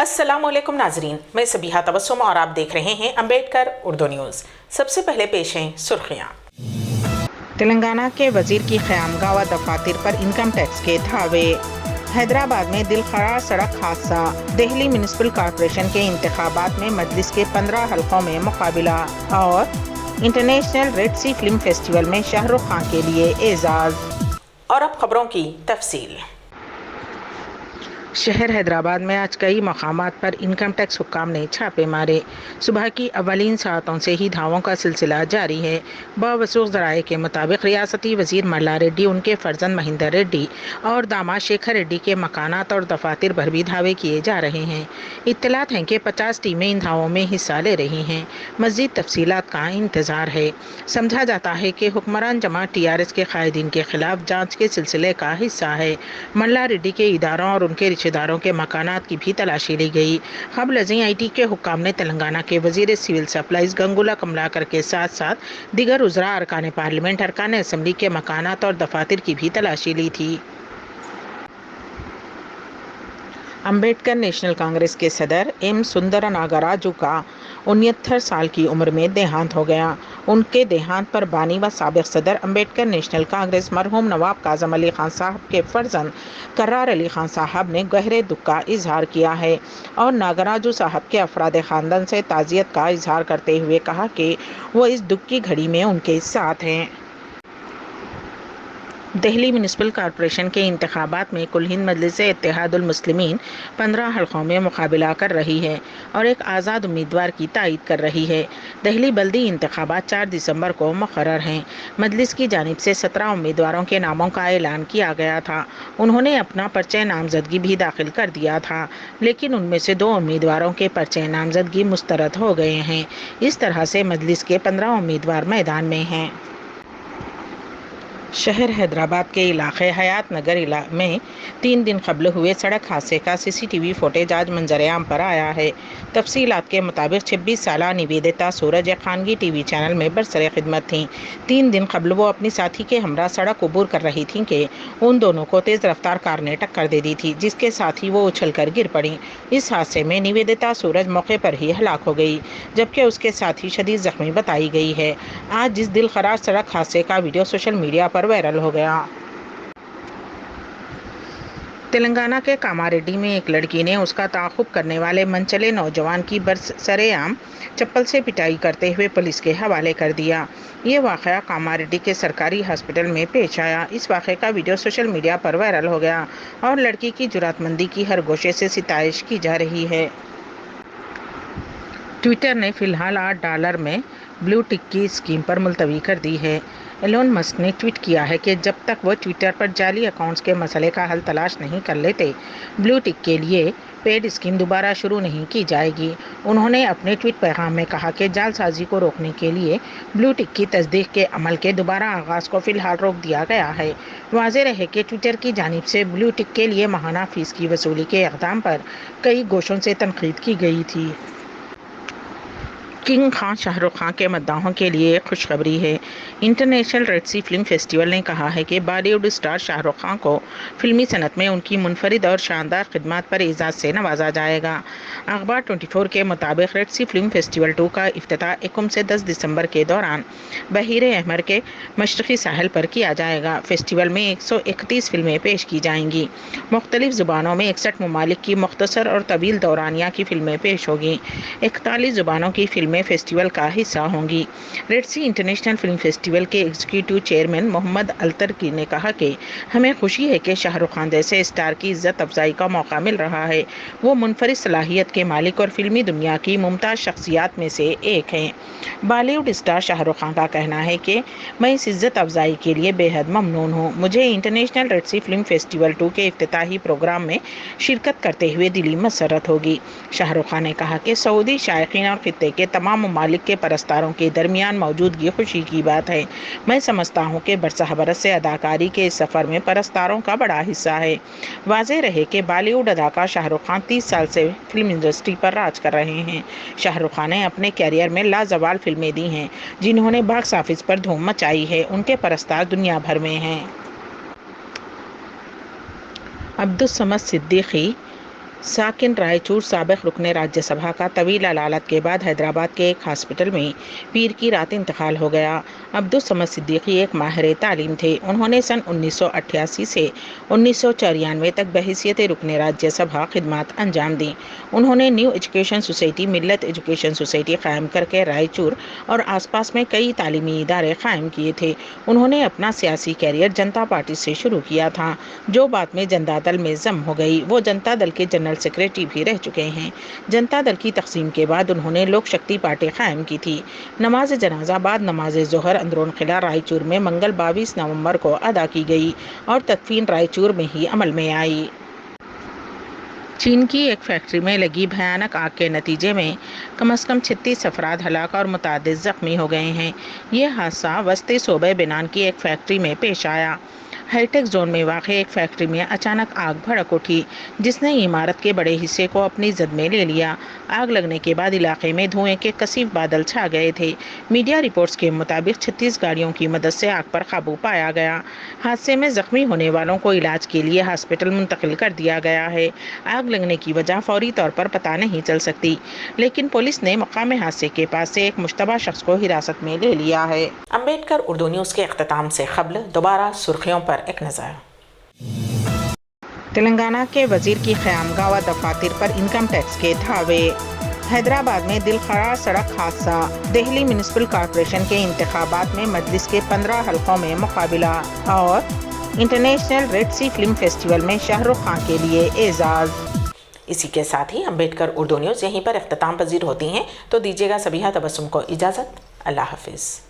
अस्सलामुअलैकुम नाजरीन, मैं सबीहा तबस्सुम और आप देख रहे हैं अम्बेडकर उर्दू न्यूज़। सबसे पहले पेश हैं सुर्खियाँ। तेलंगाना के वजीर की क़यामगाह व दफातर पर इनकम टैक्स के धावे। हैदराबाद में दिलखरार सड़क हादसा। दिल्ली म्यूनिसिपल कॉरपोरेशन के इंतखाबात में मजलिस के 15 हलकों में मुकाबला। और इंटरनेशनल रेड सी फिल्म फेस्टिवल में शाहरुख खान के लिए एजाज़। और अब खबरों की तफसील। शहर हैदराबाद में आज कई मकामात पर इनकम टैक्स हुक्काम ने छापे मारे। सुबह की अवलीन सातों से ही धावों का सिलसिला जारी है। बावसूख ज़राए के मुताबिक रियासती वजीर मल्ला रेड्डी, उनके फर्जंद महिंदर रेड्डी और दामाद शेखर रेड्डी के मकानात और दफातर पर भी धावे किए जा रहे हैं। इत्तलात हैं कि 50 टीमें इन धावों में हिस्सा ले रही हैं। मज़ीद तफसीलात का इंतज़ार है। समझा जाता है कि हुक्मरान जमात TRS के कायदीन के खिलाफ जाँच के सिलसिले का हिस्सा है। मल्ला रेड्डी के इदारों और उनके रिश्तेदारों के मकानात की भी तलाशी ली गई। क़ब्ल अज़ीं IT के हुक्काम ने तेलंगाना के वज़ीर सिविल सप्लाईज गंगुला कमलाकर के साथ साथ दीगर उज़रा, अरकान पार्लियामेंट, अरकान असम्बली के मकानात और दफातर की भी तलाशी ली थी। अम्बेडकर नेशनल कांग्रेस के सदर M सुंदर नागराजू का 69 साल की उम्र में देहांत हो गया। उनके देहांत पर बानी व साबिक़ सदर अम्बेडकर नेशनल कांग्रेस मरहूम नवाब काज़म अली खान साहब के फर्जंद कर्रार अली खान साहब ने गहरे दुख का इजहार किया है और नागराजू साहब के अफराद ख़ानदान से ताज़ियत का इजहार करते हुए कहा कि वो इस दुख की घड़ी में उनके साथ हैं। दिल्ली म्यूनिसिपल कॉरपोरेशन के इंतखाबात में कुल हिंद मजलिस इत्तेहादुल मुस्लिमीन 15 हलकों में मुकाबला कर रही है और एक आज़ाद उम्मीदवार की तायद कर रही है। दिल्ली बल्दी इंतखाबात 4 दिसंबर को मुकर्रर हैं। मजलिस की जानिब से 17 उम्मीदवारों के नामों का ऐलान किया गया था। उन्होंने अपना पर्चे नामजदगी भी दाखिल कर दिया था, लेकिन उनमें से 2 उम्मीदवारों के पर्चे नामजदगी मुस्तरद हो गए हैं। इस तरह से मजलिस के 15 उम्मीदवार मैदान में हैं। शहर हैदराबाद के इलाके हयात नगर में 3 दिन कबल हुए सड़क हादसे का CCTV फुटेज आज मंजर-ए-आम पर आया है। तफसीलात के मुताबिक 26 साला निवेदिता सूरज एक खानगी TV चैनल में बरसरे खिदमत थीं। 3 दिन कबल वो अपनी साथी के हमरा सड़क अबूर कर रही थीं कि उन दोनों को तेज़ रफ्तार कार ने टक्कर दे दी थी, जिसके साथ ही वो उछल कर गिर पड़ी। इस हादसे में निवेदिता सूरज मौके पर ही हलाक हो गई, जबकि उसके साथी शदीद जख्मी बताई गई है। आज जिस दिलखरार सड़क हादसे का वीडियो सोशल मीडिया पर वायरल हो गया। तेलंगाना के कामारेड्डी में एक लड़की ने उसका ताक़ुब करने वाले मनचले नौजवान की बरसरेआम चप्पल से पिटाई करते हुए पुलिस के हवाले कर दिया। ये वाक़या कामारेड्डी के सरकारी हॉस्पिटल में पेश आया। इस वाक़े का वीडियो सोशल मीडिया पर वायरल हो गया और लड़की की जुर्अतमंदी की हर गोशे से सितारिश की जा रही है। ट्विटर ने फ़िलहाल $8 में ब्लू टिक की स्कीम पर मुलतवी कर दी है। एलोन मस्क ने ट्वीट किया है कि जब तक वो ट्विटर पर जाली अकाउंट्स के मसले का हल तलाश नहीं कर लेते, ब्लू टिक के लिए पेड स्कीम दोबारा शुरू नहीं की जाएगी। उन्होंने अपने ट्वीट पैगाम में कहा कि जालसाजी को रोकने के लिए ब्लू टिक की तस्दीक के अमल के दोबारा आगाज़ को फ़िलहाल रोक दिया गया है। वाज़ेह रहे कि ट्विटर की जानिब से ब्लू टिक के लिए माहाना फ़ीस की वसूली के इक़दाम पर कई गोशों से तनक़ीद की गई थी। किंग खान शाहरुख खान के मद्दाहों के लिए खुशखबरी है। इंटरनेशनल रेड सी फिल्म फेस्टिवल ने कहा है कि बॉलीवुड स्टार शाहरुख खान को फिल्मी सनत में उनकी मुनफरिद और शानदार खिदमत पर एजाज़ से नवाजा जाएगा। अखबार 24 के मुताबिक रेड सी फिल्म फेस्टिवल 2 का इफ्तिताह 1 से 10 दिसंबर के दौरान बहीर अहमर के मशरक़ी साहिल पर किया जाएगा। फेस्टिवल में 131 फिल्में पेश की जाएंगी। मुख्तलिफ ज़ुबानों में 61 ममालिक की मुख्तसर और तवील दौरानिया की फिल्में पेश होगी। 41 ज़ुबानों की फिल्में फेस्टिवल का हिस्सा होंगी। रेड सी इंटरनेशनल फिल्म फेस्टिवल के एग्जीक्यूटिव चेयरमैन मोहम्मद अल्तरकी ने कहा कि हमें खुशी है कि शाहरुख खान जैसे स्टार की इज्जत अफजाई का मौका मिल रहा है। वो मुनफरिद सलाहियत के मालिक और फिल्मी दुनिया की मुमताज़ शख्सियात में से एक हैं। बॉलीवुड स्टार शाहरुख खान का कहना है कि मैं इस इज्जत अफजाई के लिए बेहद ममनून हूँ। मुझे इंटरनेशनल रेड सी फिल्म फेस्टिवल 2 के इफ्तिताही प्रोग्राम में शिरकत करते हुए दिली मसरत होगी। शाहरुख खान ने कहा कि सऊदी शायकीन और खित्ते के तमाम ममालिक के परस्तारों के दरमियान मौजूदगी खुशी की बात है। मैं समझता हूँ कि बरसह बरस से अदाकारी के इस सफ़र में परस्तारों का बड़ा हिस्सा है। वाज़ेह रहे कि बॉलीवुड अदाकार शाहरुख खान 30 साल से फिल्म इंडस्ट्री पर राज कर रहे हैं। शाहरुख खान ने अपने कैरियर में लाजवाब फिल्में दी हैं, जिन्होंने बॉक्स ऑफिस पर धूम मचाई है। उनके परस्तार दुनिया भर में हैं। अब्दुल समद सिद्दीकी साकिन रायचूर साबिक रुकने राज्य सभा का तवील अदालत के बाद हैदराबाद के एक हॉस्पिटल में पीर की रात इंतकाल हो गया। अब्दुल समद सिद्दीकी एक माहिर तालीम थे। उन्होंने सन 1988 से 1994 तक बहैसियत रुकने राज्य सभा खिदमात अंजाम दी। उन्होंने न्यू एजुकेशन सोसाइटी, मिल्लत एजुकेशन सोसाइटी कायम करके रायचूर और आसपास में कई तालीमी इदारे कायम किए थे। उन्होंने अपना सियासी कैरियर जनता पार्टी से शुरू किया था, जो बाद में जनता दल में जम हो गई। वो जनता दल के जनरल सेक्रेटरी भी रह चुके हैं। जनता दल की तकसीम के बाद उन्होंने लोक शक्ति पार्टी कायम की थी। नमाज जनाजा बाद नमाज जोहर अंदरून किला रायचूर में मंगल 22 नवंबर को अदा की गई और तदफीन रायचूर में ही अमल में आई। चीन की एक फैक्ट्री में लगी भयानक आग के नतीजे में कम से कम 36 अफराद हलाक और मुतादिद जख्मी हो गए हैं। ये हादसा वस्ती सूबे बिनान की एक फैक्ट्री में पेश आया। हाईटेक जोन में वाक़ एक फैक्ट्री में अचानक आग भड़क उठी, जिसने इमारत के बड़े हिस्से को अपनी जद में ले लिया। आग लगने के बाद इलाके में धुएं के कसीफ बादल छा गए थे। मीडिया रिपोर्ट्स के मुताबिक 36 गाड़ियों की मदद से आग पर काबू पाया गया। हादसे में जख्मी होने वालों को इलाज के लिए हॉस्पिटल मुंतकिल कर दिया गया है। आग लगने की वजह फौरी तौर पर पता नहीं चल सकती, लेकिन पुलिस ने मकाम हादसे के पास से एक मुश्तबा शख्स को हिरासत में ले लिया है। अम्बेडकर उर्दू न्यूज़ के अख्ताम से कबल दोबारा सुर्खियों पर एक नज़र। तेलंगाना के वजीर की क़यामगाह व दफातर पर इनकम टैक्स के धावे। हैदराबाद में दिलखरार सड़क हादसा। दिल्ली म्यूनिसिपल कॉरपोरेशन के इंतखाबात में मजलिस के 15 हलकों में मुकाबला। और इंटरनेशनल रेड सी फिल्म फेस्टिवल में शाहरुख खान के लिए एजाज़। इसी के साथ ही अम्बेडकर उर्दू न्यूज़ यहीं पर इख्तिताम पजीर होती हैं, तो दीजिएगा सबीहा तबस्सुम को इजाज़त। अल्लाह हाफिज़।